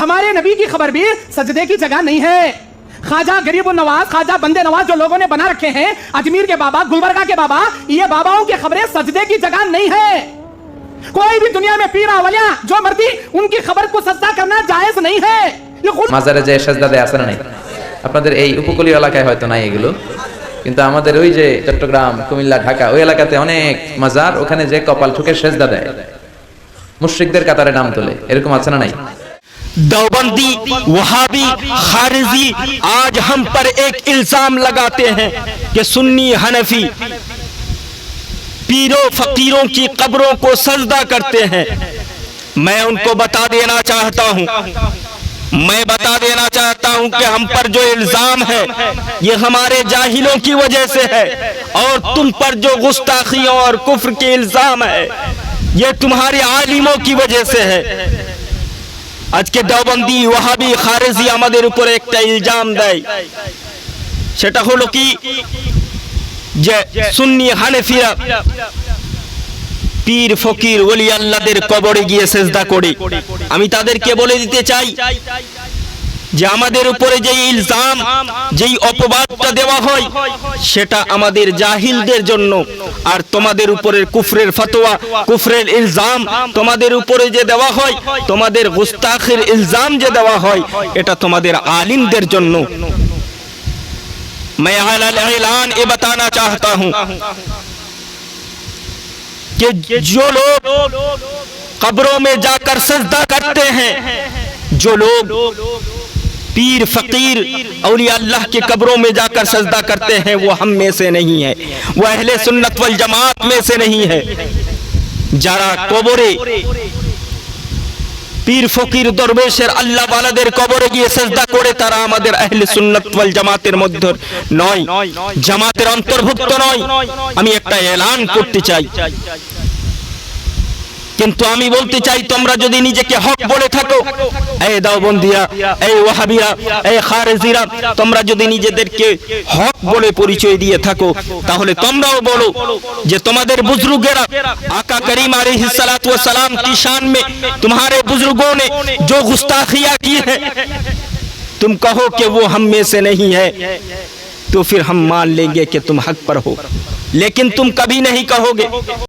हमारे नबी की खबर भी सजदे की जगह नहीं है। ख्वाजा गरीब नवाज, ख्वाजा बंदे नवाज जो लोगों ने बना रखे हैं, अजमेर के बाबा, गुलबर्गा के बाबा, ये बाबाओं की खबरें सजदे की जगह नहीं है। कोई भी दुनिया में पीर अवलिया जो मर्दी उनकी खबर को सजदा करना जायज नहीं है। মাজারে যে সেজদা দেয় আছে না নাই? আপনাদের এই উপকূলীয় এলাকায় হয়তো নাই এগুলো, কিন্তু আমাদের ওই যে চট্টগ্রাম, কুমিল্লা, ঢাকা ওই এলাকাতে অনেক মাজার, ওখানে যে কপাল ঠুকে সেজদা দেয়, মুশরিকদের কাতারে নাম তোলে, এরকম আছে না নাই? देवबंदी, वहाबी, खारिजी आज हम पर एक इल्जाम लगाते हैं कि सुन्नी हनफी पीरों फकीरों की कब्रों को सजदा करते हैं। मैं उनको बता देना चाहता हूं कि हम पर जो इल्जाम है ये हमारे जाहिलों की वजह से है, और तुम पर जो गुस्ताखियों और कुफ्र के इल्जाम है ये तुम्हारे आलिमों की वजह से है। আজকে দেওবন্দি, ওয়াহাবি, খারেজি আমাদের উপরে একটা ইলজাম দেয়, সেটা হলো কি যে সুন্নি হানাফিরা পীর ফকির ওলি আল্লাহদের কবরে গিয়ে সেজদা করে। আমি তাদেরকে বলে দিতে চাই যে আমাদের উপরে যে ইলজাম, যেই অপবাদটা দেওয়া হয় সেটা আমাদের জাহিলদের জন্য, আর তোমাদের উপরে কুফরের ফতোয়া, কুফরের ইলজাম তোমাদের উপরে যে দেওয়া হয়, তোমাদের গুস্তাখের ইলজাম যে দেওয়া হয়, এটা তোমাদের আলিমদের জন্য। मैं ऐलान ये बताना चाहता हूं कि जो लोग कब्रों में जाकर सजदा करते हैं, जो लोग पीर फकीर औलिया अल्लाह के कब्रों में जाकर सजदा करते हैं, वो हम में से नहीं है, वो अहले सुन्नत वल जमात में से नहीं है। যারা কবরে পীর ফকির দরবেশের আল্লাহ ওয়ালাদের কবরে গিয়ে সেজদা করে, তারা আমাদের আহলে সুন্নাত ওয়াল জামাতের মধ্যে নয়, জামাতের অন্তর্ভুক্ত নয়। আমি একটা এলান করতে চাই, কিন্তু আমি বলতে চাই তোমরা যদি নিজেকে হক বলে থাকো, এই দেওবন্দিয়া, এই ওয়াহাবিরা, এই খারেজিরা, তোমরা যদি নিজেদেরকে হক বলে পরিচয় দিয়ে থাকো, তাহলে তোমরাও বলো যে তোমাদের বুজুর্গেরা आका करीम अलैहिस्सलातु वस्सलाम की शान में तुम्हारे बुजुर्गों ने जो गुस्ताखियां की है, तुम कहो कि वो हम में से नहीं है, तो फिर हम मान लेंगे कि तुम हक पर हो, लेकिन तुम कभी नहीं कहोगे